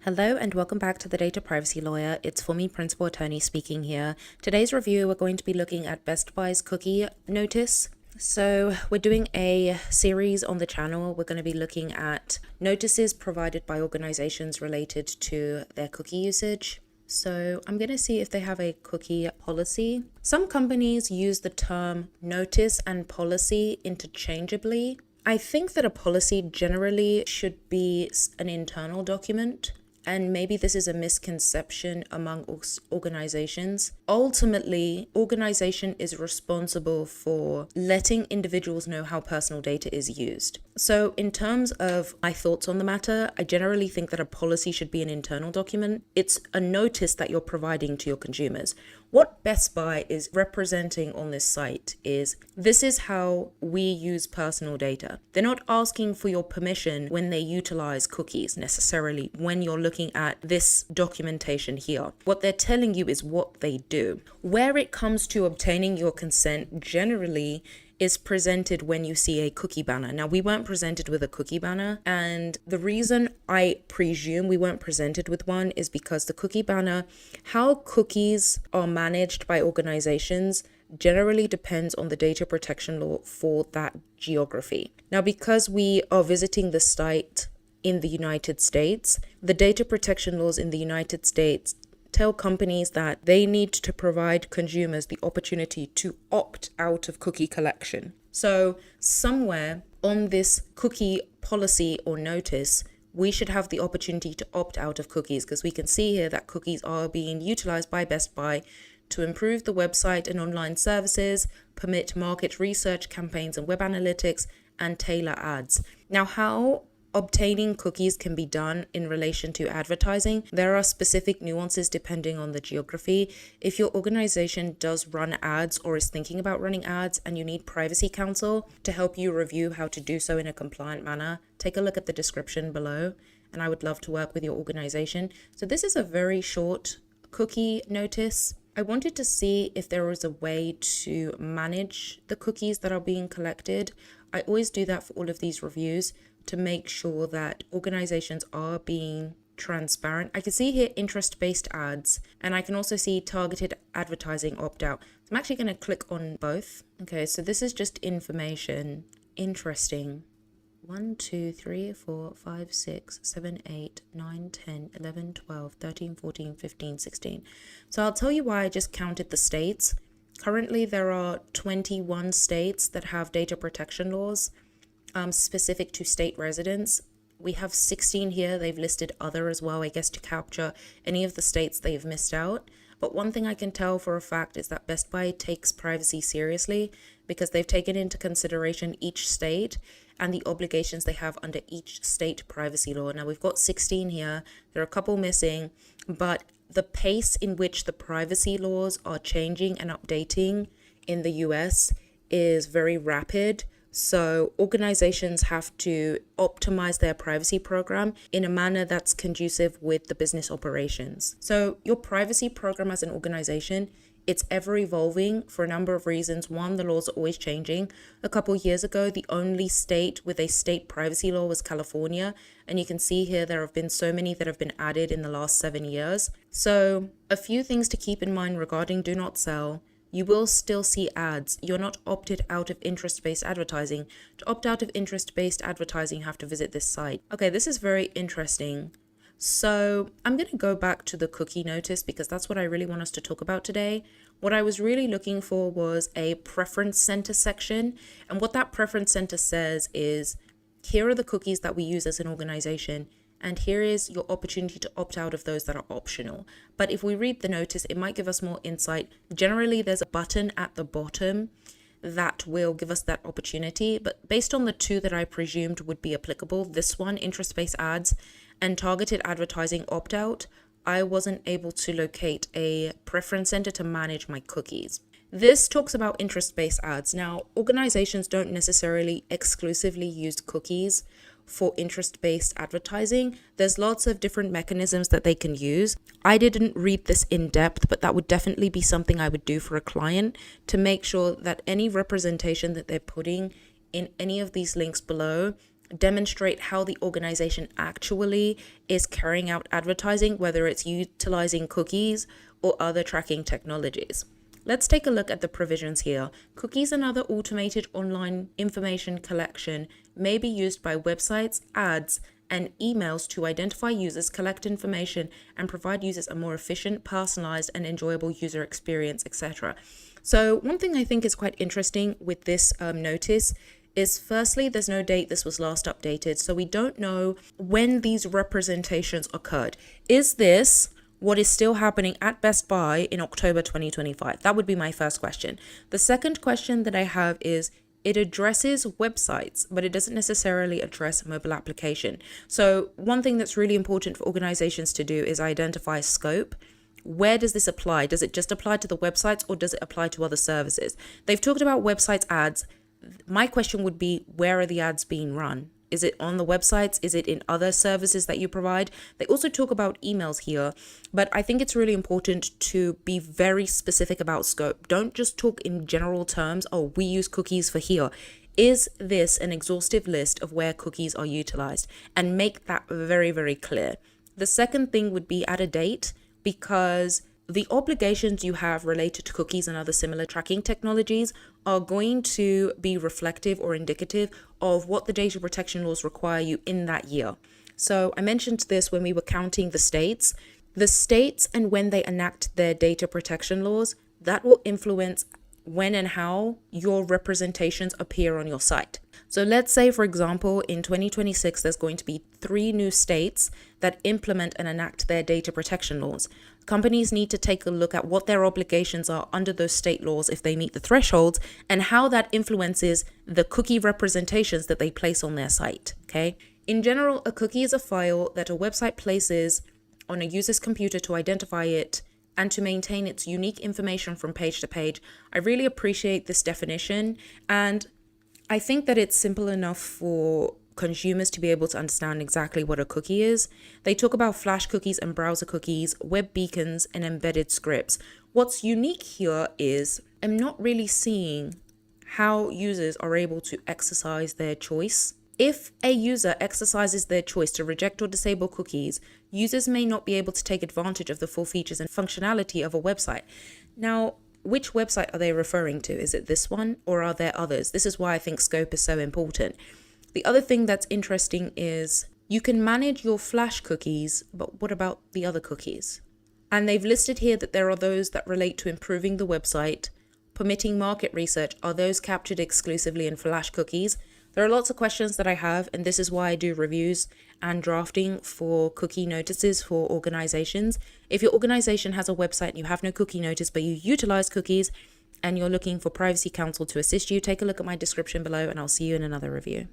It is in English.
Hello and welcome back to the Data Privacy Lawyer. It's Funmi, Principal Attorney speaking here. Today's review, we're going to be looking at Best Buy's cookie notice. So we're doing a series on the channel. We're going to be looking at notices provided by organizations related to their cookie usage. So I'm going to see if they have a cookie policy. Some companies use the term notice and policy interchangeably. I think that a policy generally should be an internal document. And maybe this is a misconception among organizations. Ultimately, organization is responsible for letting individuals know how personal data is used. So in terms of my thoughts on the matter, I generally think that a policy should be an internal document. It's a notice that you're providing to your consumers. What Best Buy is representing on this site is this is how we use personal data. They're not asking for your permission when they utilize cookies necessarily when you're looking at this documentation here. What they're telling you is what they do. Where it comes to obtaining your consent, generally is presented when you see a cookie banner. Now, we weren't presented with a cookie banner, and the reason I presume we weren't presented with one is because the cookie banner, how cookies are managed by organizations generally depends on the data protection law for that geography. Now, because we are visiting the site in the United States, the data protection laws in the United States tell companies that they need to provide consumers the opportunity to opt out of cookie collection. So somewhere on this cookie policy or notice, we should have the opportunity to opt out of cookies, because we can see here that cookies are being utilized by Best Buy to improve the website and online services, permit market research campaigns and web analytics, and tailor ads. Now, how obtaining cookies can be done in relation to advertising, there are specific nuances depending on the geography. If your organization does run ads or is thinking about running ads and you need privacy counsel to help you review how to do so in a compliant manner, take a look at the description below, and I would love to work with your organization. So this is a very short cookie notice. I wanted to see if there was a way to manage the cookies that are being collected. I always do that for all of these reviews, to make sure that organizations are being transparent. I can see here interest-based ads, and I can also see targeted advertising opt-out. So I'm actually going to click on both. Okay, so this is just information. Interesting. 1, 2, 3, 4, 5, 6, 7, 8, 9, 10, 11, 12, 13, 14, 15, 16. So I'll tell you why I just counted the states. Currently, there are 21 states that have data protection laws specific to state residents. We have 16 here. They've listed other as well, I guess, to capture any of the states they've missed out. But one thing I can tell for a fact is that Best Buy takes privacy seriously, because they've taken into consideration each state and the obligations they have under each state privacy law. Now, we've got 16 here. There are a couple missing, but the pace in which the privacy laws are changing and updating in the US is very rapid. So organizations have to optimize their privacy program in a manner that's conducive with the business operations. So your privacy program as an organization, it's ever evolving for a number of reasons. One, the laws are always changing. A couple of years ago, the only state with a state privacy law was California. And you can see here there have been so many that have been added in the last 7 years. So a few things to keep in mind regarding do not sell. You will still see ads. You're not opted out of interest-based advertising. To opt out of interest-based advertising, you have to visit this site. Okay, this is very interesting. So I'm going to go back to the cookie notice, because that's what I really want us to talk about today. What I was really looking for was a preference center section. And what that preference center says is, here are the cookies that we use as an organization, and here is your opportunity to opt out of those that are optional. But if we read the notice, it might give us more insight. Generally, there's a button at the bottom that will give us that opportunity. But based on the two that I presumed would be applicable, this one, interest-based ads, and targeted advertising opt-out, I wasn't able to locate a preference center to manage my cookies. This talks about interest-based ads. Now, organizations don't necessarily exclusively use cookies for interest-based advertising. There's lots of different mechanisms that they can use. I didn't read this in depth, but that would definitely be something I would do for a client, to make sure that any representation that they're putting in any of these links below demonstrate how the organization actually is carrying out advertising, whether it's utilizing cookies or other tracking technologies. Let's take a look at the provisions here. Cookies and other automated online information collection may be used by websites, ads, and emails to identify users, collect information, and provide users a more efficient, personalized, and enjoyable user experience, etc. So one thing I think is quite interesting with this notice is, firstly, there's no date this was last updated, so we don't know when these representations occurred. Is this what is still happening at Best Buy in October 2025? That would be my first question. The second question that I have is, it addresses websites, but it doesn't necessarily address mobile application. So one thing that's really important for organizations to do is identify scope. Where does this apply? Does it just apply to the websites, or does it apply to other services? They've talked about websites ads. My question would be, where are the ads being run? Is it on the websites? Is it in other services that you provide? They also talk about emails here, but I think it's really important to be very specific about scope. Don't just talk in general terms. Oh, we use cookies for here. Is this an exhaustive list of where cookies are utilized? And make that very, very clear. The second thing would be add a date, because the obligations you have related to cookies and other similar tracking technologies are going to be reflective or indicative of what the data protection laws require you in that year. So I mentioned this when we were counting the states. The states, and when they enact their data protection laws, that will influence when and how your representations appear on your site. So let's say, for example, in 2026, there's going to be 3 new states that implement and enact their data protection laws. Companies need to take a look at what their obligations are under those state laws if they meet the thresholds, and how that influences the cookie representations that they place on their site, okay? In general, a cookie is a file that a website places on a user's computer to identify it and to maintain its unique information from page to page. I really appreciate this definition, and I think that it's simple enough for consumers to be able to understand exactly what a cookie is. They talk about flash cookies and browser cookies, web beacons, and embedded scripts. What's unique here is I'm not really seeing how users are able to exercise their choice. If a user exercises their choice to reject or disable cookies, users may not be able to take advantage of the full features and functionality of a website. Now, which website are they referring to? Is it this one, or are there others? This is why I think scope is so important. The other thing that's interesting is you can manage your flash cookies, but what about the other cookies? And they've listed here that there are those that relate to improving the website, permitting market research. Are those captured exclusively in flash cookies? There are lots of questions that I have, and this is why I do reviews and drafting for cookie notices for organizations. If your organization has a website and you have no cookie notice, but you utilize cookies and you're looking for privacy counsel to assist you, take a look at my description below, and I'll see you in another review.